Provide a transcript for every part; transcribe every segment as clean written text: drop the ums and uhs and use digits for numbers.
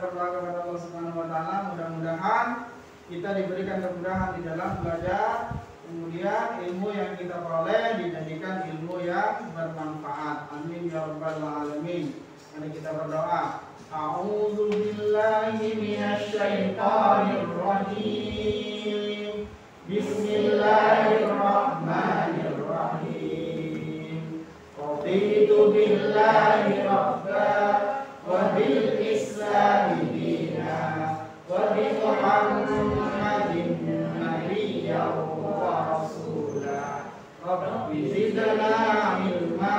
berdoa kepada Allah Subhanahu wa taala, mudah-mudahan kita diberikan kemudahan di dalam belajar, kemudian ilmu yang kita peroleh dijadikan ilmu yang bermanfaat. Amin ya rabbal alamin. Mari kita berdoa. A'udzu billahi minasy syaithanir rajim. Bismillahirrahmanirrahim. Raditu billahi rabban wa bil islami dinan wa bi Muhammadin nabiyyan wa rasulah. Rabbi zidna ilma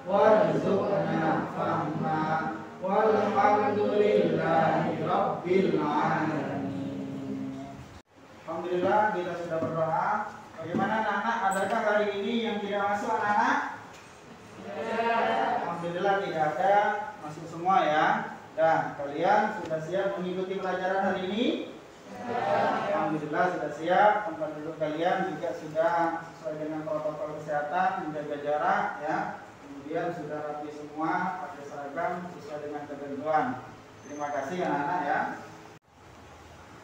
warzuqna fahma walhamdulillahi rabbil alamin. Alhamdulillah kita sudah berdoa. Bagaimana anak-anak? Adakah hari ini yang tidak masuk anak-anak? Alhamdulillah tidak ada, masuk semua ya. Dan kalian sudah siap mengikuti pelajaran hari ini? Alhamdulillah sudah siap. Tempat duduk kalian juga sudah sesuai dengan protokol kesehatan, menjaga jarak ya. Kemudian sudah rapi semua, pakai seragam sesuai dengan ketentuan. Terima kasih anak-anak ya.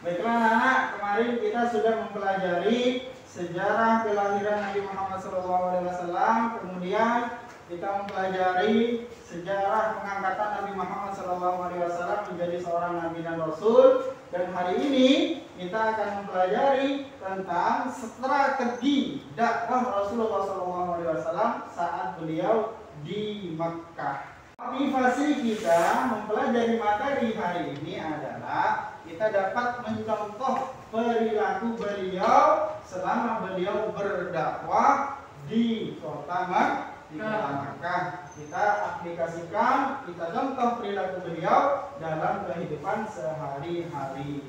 Baiklah anak-anak, kemarin kita sudah mempelajari sejarah kelahiran Nabi Muhammad SAW. Kemudian kita mempelajari sejarah pengangkatan Nabi Muhammad SAW menjadi seorang Nabi dan Rasul. Dan hari ini kita akan mempelajari tentang strategi dakwah Rasulullah SAW saat beliau di Makkah. Motivasi kita mempelajari materi hari ini adalah kita dapat mencontoh perilaku beliau selama beliau berdakwah di kota Makkah. Kita aplikasikan, kita contoh perilaku beliau dalam kehidupan sehari-hari.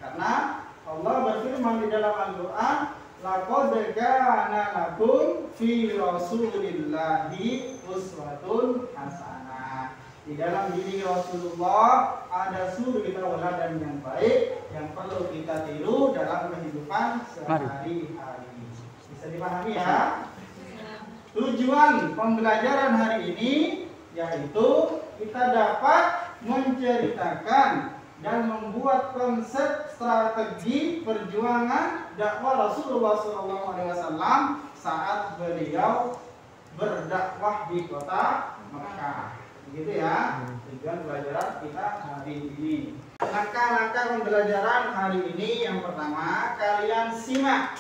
Karena Allah berfirman di dalam Al-Quran, laqad kana lakum fi rasulillahi uswatun hasanah. Di dalam diri Rasulullah ada suri tauladan yang baik yang perlu kita tiru dalam kehidupan sehari-hari. Bisa dipahami ya? Tujuan pembelajaran hari ini yaitu kita dapat menceritakan dan membuat konsep strategi perjuangan dakwah Rasulullah SAW saat beliau berdakwah di kota Makkah. Begitu ya tujuan pelajaran kita hari ini. Langkah-langkah pembelajaran hari ini, yang pertama kalian simak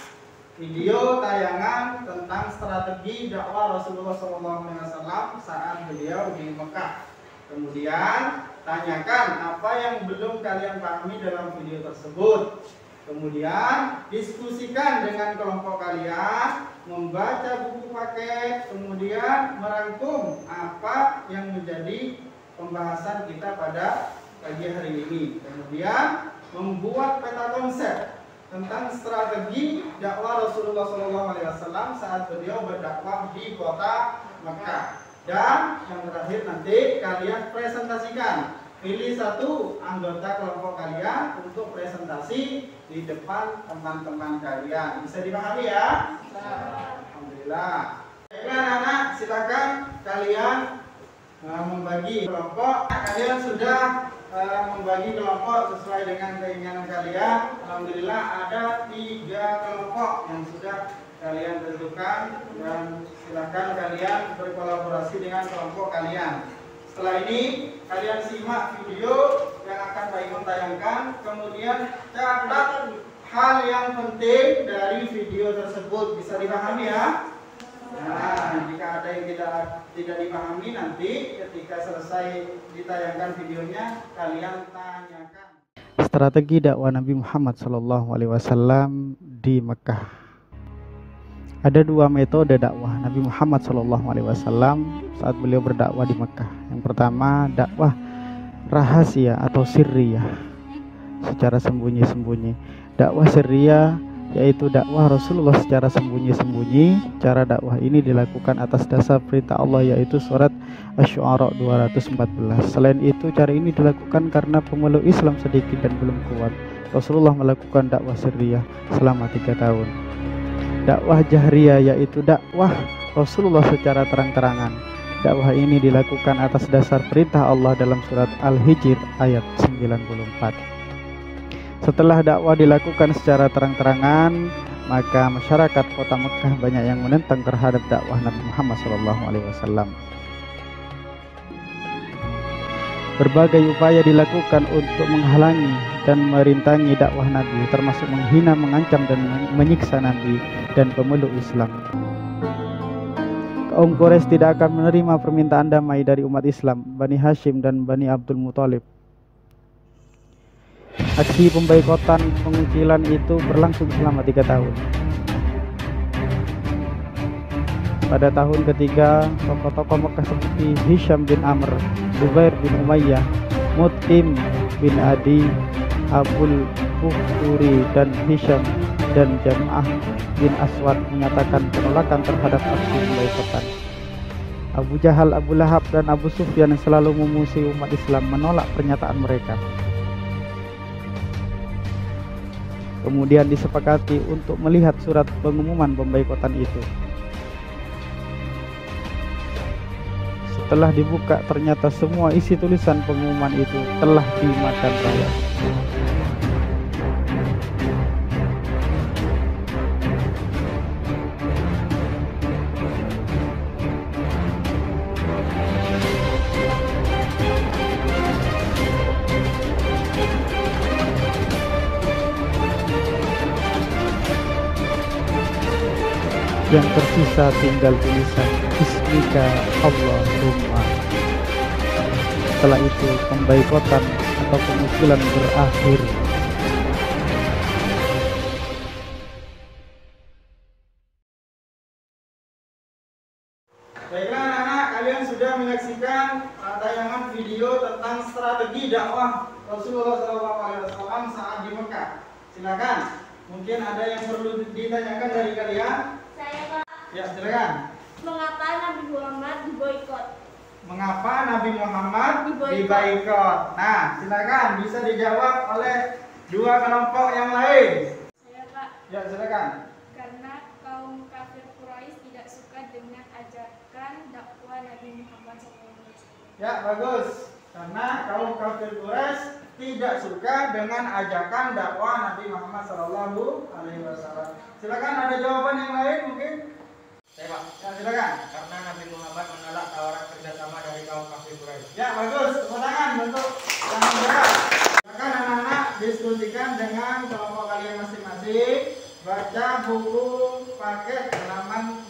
video tayangan tentang strategi dakwah Rasulullah SAW saat beliau di Mekah. Kemudian tanyakan apa yang belum kalian pahami dalam video tersebut. Kemudian diskusikan dengan kelompok kalian, membaca buku paket, kemudian merangkum apa yang menjadi pembahasan kita pada pagi hari ini. Kemudian membuat peta konsep tentang strategi dakwah Rasulullah SAW saat beliau berdakwah di kota Mekah. Dan yang terakhir nanti kalian presentasikan. Pilih satu anggota kelompok kalian untuk presentasi di depan teman-teman kalian. Bisa dipahami ya? Alhamdulillah. Baiklah anak-anak, silakan kalian membagi kelompok. Kalian sudah membagi kelompok sesuai dengan keinginan kalian. Alhamdulillah ada 3 kelompok yang sudah kalian tentukan, dan silakan kalian berkolaborasi dengan kelompok kalian. Setelah ini kalian simak video yang akan Pak Iman tayangkan, kemudian catat hal yang penting dari video tersebut. Bisa dipahami ya? Nah, jika ada yang tidak dipahami, nanti ketika selesai ditayangkan videonya kalian tanyakan. Strategi dakwah Nabi Muhammad SAW di Mekah. Ada 2 metode dakwah Nabi Muhammad SAW saat beliau berdakwah di Mekah. Yang pertama, dakwah rahasia atau sirriyah, secara sembunyi-sembunyi. Dakwah sirriyah yaitu dakwah Rasulullah secara sembunyi-sembunyi. Cara dakwah ini dilakukan atas dasar perintah Allah, yaitu surat Asy-Syu'ara 214. Selain itu, cara ini dilakukan karena pemeluk Islam sedikit dan belum kuat. Rasulullah melakukan dakwah sirriyah selama 3 tahun. Dakwah jahriyah yaitu dakwah Rasulullah secara terang-terangan. Dakwah ini dilakukan atas dasar perintah Allah dalam surat Al-Hijr ayat 94. Setelah dakwah dilakukan secara terang-terangan, maka masyarakat kota Mekah banyak yang menentang terhadap dakwah Nabi Muhammad SAW. Berbagai upaya dilakukan untuk menghalangi dan merintangi dakwah Nabi, termasuk menghina, mengancam, dan menyiksa Nabi dan pemeluk Islam. Kaum Quraisy tidak akan menerima permintaan damai dari umat Islam, Bani Hashim dan Bani Abdul Muthalib. Aksi pemboikotan pengucilan itu berlangsung selama 3 tahun. Pada tahun ketiga, tokoh-tokoh Mekah seperti Hisham bin Amr, Zubair bin Umayyah, Mut'im bin Adi, Abul Buhturi, dan Hisham dan Jamaah bin Aswad menyatakan penolakan terhadap aksi pemboikotan. Abu Jahal, Abu Lahab, dan Abu Sufyan yang selalu memusuhi umat Islam menolak pernyataan mereka. Kemudian disepakati untuk melihat surat pengumuman pemboikotan itu. Setelah dibuka, ternyata semua isi tulisan pengumuman itu telah dimakan raya. Yang tersisa tinggal tulisan Bismika Allahumma. Setelah itu pemboikotan atau pengucilan berakhir. Baiklah anak-anak, kalian sudah menyaksikan tayangan video tentang strategi dakwah Rasulullah SAW saat di Mekah. Silakan, mungkin ada yang perlu ditanyakan dari kalian. Saya, Pak. Ya, silakan. Mengapa Nabi Muhammad diboikot? Mengapa Nabi Muhammad diboikot? Nah, silakan bisa dijawab oleh dua kelompok yang lain. Saya, Pak. Ya, silakan. Karena kaum kafir Quraisy tidak suka dengan ajakan dakwah Nabi Muhammad SAW. Ya, bagus. Karena kaum kafir Quraisy tidak suka dengan ajakan dakwah Nabi Muhammad SAW. Silakan, ada jawaban yang lain mungkin? Saya, Pak. Ya, silakan. Karena Nabi Muhammad menolak tawaran kerjasama dari kaum kafir Quraisy. Ya, bagus. Tepuk tangan untuk yang menjawab. Silakan anak-anak diskusikan dengan kelompok kalian masing-masing. Baca buku paket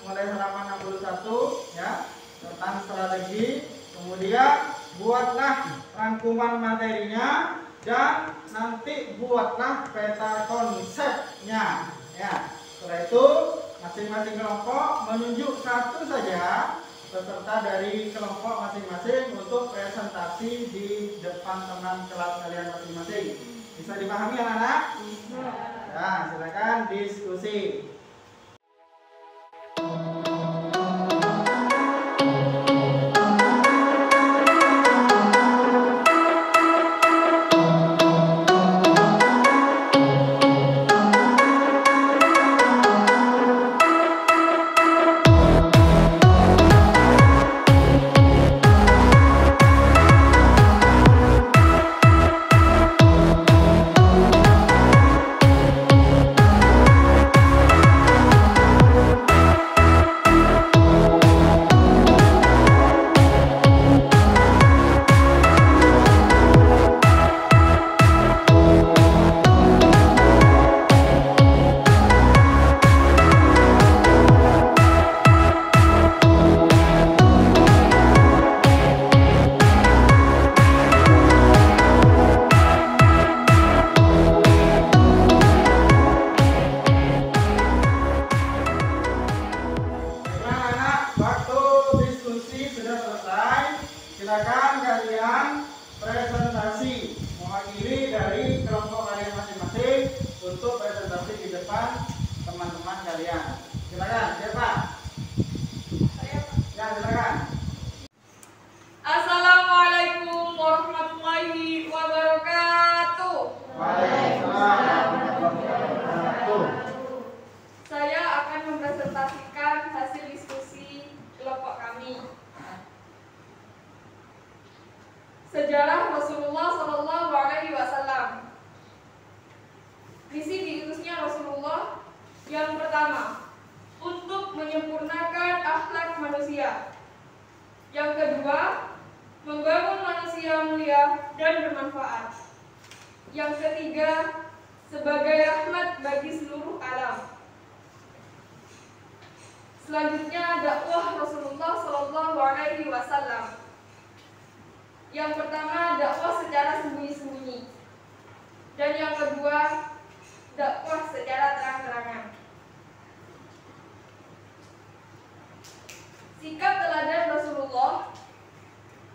mulai halaman 61 ya, tentang strategi. Kemudian buatlah rangkuman materinya dan nanti buatlah peta konsepnya ya. Setelah itu masing-masing kelompok menunjuk satu saja peserta dari kelompok masing-masing untuk presentasi di depan teman kelas kalian masing-masing. Bisa dipahami anak-anak? Ya, silakan diskusi. Silakan kalian presentasi mewakili dari kelompok kalian masing-masing untuk presentasi di depan teman-teman kalian. Silakan, siapa? Saya, Pak. Ya, silakan. Assalamualaikum warahmatullahi wabarakatuh. Waalaikumsalam warahmatullahi wabarakatuh. Saya akan mempresentasikan hasil diskusi kelompok kami. mulia. Yang kedua, membangun manusia mulia dan bermanfaat. Yang ketiga, sebagai rahmat bagi seluruh alam. Selanjutnya, dakwah Rasulullah SAW. Yang pertama, dakwah secara sembunyi-sembunyi. Dan yang kedua, dakwah secara terang-terangan. Sikap teladan Rasulullah.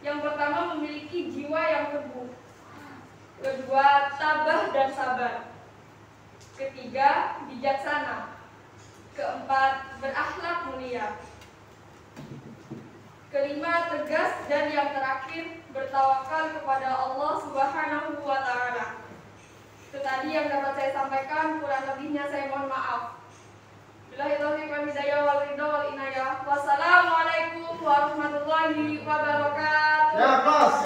Yang pertama, memiliki jiwa yang teguh. Kedua, tabah dan sabar. Ketiga, bijaksana. Keempat, berakhlak mulia. Kelima, tegas, dan yang terakhir, bertawakal kepada Allah Subhanahu wa Ta'ala. Itu tadi yang dapat saya sampaikan, kurang lebihnya saya mohon maaf. Billahi taufiq wal hidayah wal ridha wal inayah. Wassalamualaikum warahmatullahi wabarakatuh. Ya, Bos.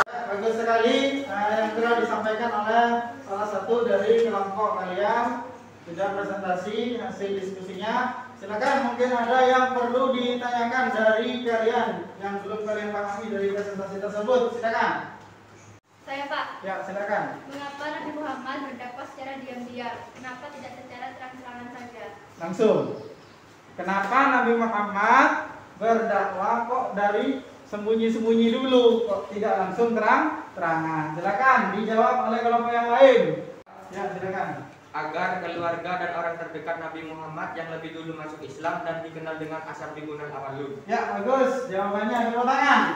Bagus sekali yang telah disampaikan oleh salah satu dari kelompok kalian. Sudah presentasi hasil diskusinya. Silakan, mungkin ada yang perlu ditanyakan dari kalian yang belum kalian pahami dari presentasi tersebut. Silakan. Saya Pak, Ya, silakan. mengapa Nabi Muhammad berdakwah secara diam-diam? Kenapa tidak secara terang-terangan saja? Langsung. Kenapa Nabi Muhammad berdakwah kok dari sembunyi-sembunyi dulu, kok tidak langsung terang-terangan? Silakan dijawab oleh kelompok yang lain. Ya, silakan. Agar keluarga dan orang terdekat Nabi Muhammad yang lebih dulu masuk Islam dan dikenal dengan as-sabiqun al-awwalun. Ya, bagus. Jawabannya tepuk tangan.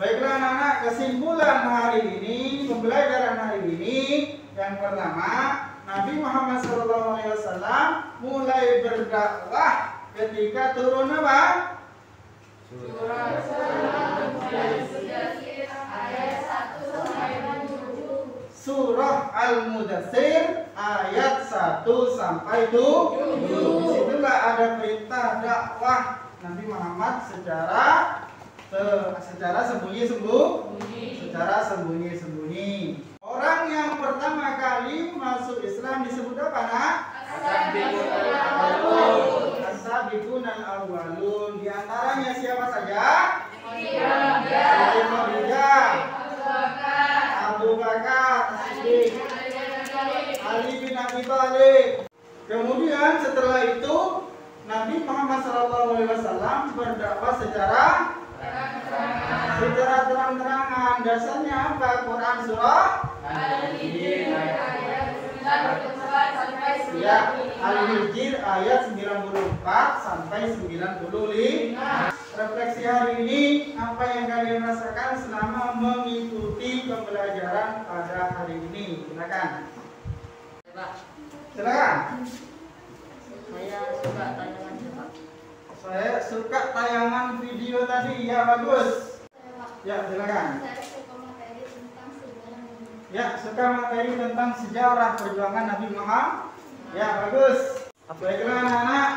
Baiklah anak-anak, kesimpulan hari ini, pembelajaran hari ini, yang pertama, Nabi Muhammad SAW mulai berdakwah ketika turun apa? Surah Al-Mudaththir ayat 1 sampai 7. Disitulah ada perintah dakwah Nabi Muhammad secara sembunyi-sembunyi. Orang yang pertama kali masuk Islam disebut apa, Nak? As-sabiqun al-awwalun. Di antaranya siapa saja? Khadijah, Abu Bakar, As-Siddiq, Ali bin Abi Thalib. Kemudian setelah itu Nabi Muhammad SAW berdakwah secara terang-terangan. Dasarnya apa? Quran surah Al-Hijr ayat 94 sampai 95. Refleksi hari ini, apa yang kalian rasakan selama mengikuti pembelajaran pada hari ini? Silakan. Silakan. Saya suka tayangan video tadi. Ya, bagus. Ya, silakan. Saya suka materi tentang sejarah. Ya, suka materi tentang sejarah perjuangan Nabi Muhammad. Ya, bagus. Baiklah anak-anak,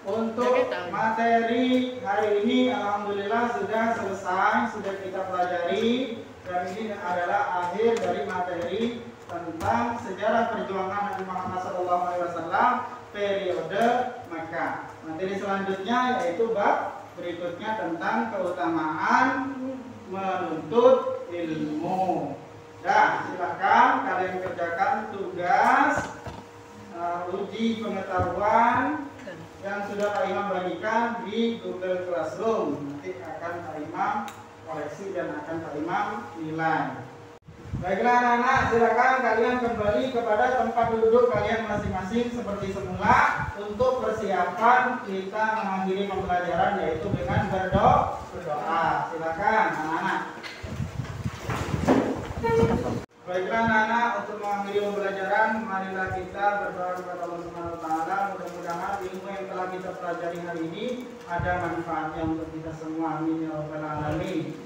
untuk materi hari ini alhamdulillah sudah selesai, sudah kita pelajari, dan ini adalah akhir dari materi tentang sejarah perjuangan Nabi Muhammad SAW periode Makkah. Materi selanjutnya yaitu bab berikutnya tentang keutamaan menuntut ilmu. Nah, silakan kalian kerjakan tugas uji pengetahuan yang sudah Pak Imam bagikan di Google Classroom. Nanti akan Pak Imam koreksi dan akan Pak Imam nilai. Baiklah anak-anak, silakan kalian kembali kepada tempat duduk kalian masing-masing seperti semula untuk persiapan kita mengakhiri pembelajaran yaitu dengan berdoa. Silakan anak-anak. Baiklah anak-anak, untuk mengakhiri pembelajaran, marilah kita berdoa kepada Allah Subhanahu wa Ta'ala. Mudah-mudahan ilmu yang telah kita pelajari hari ini ada manfaatnya untuk kita semua. Amin ya rabbal alamin.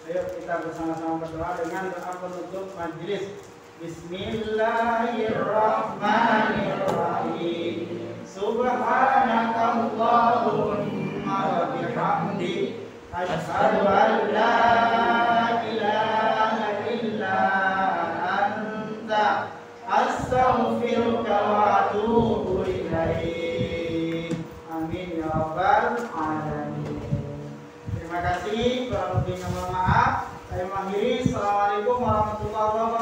Ayo kita bersama-sama berdoa dengan doa penutup majelis. Bismillahirrahmanirrahim. Subhanakallahumma wa bihamdik, asyhadu an la ilaha illa anta, astaghfiruka wa atubu ilaik. Amin ya kasih, kurang lebihnya mohon maaf. Saya mengakhiri. Assalamualaikum warahmatullahi wabarakatuh.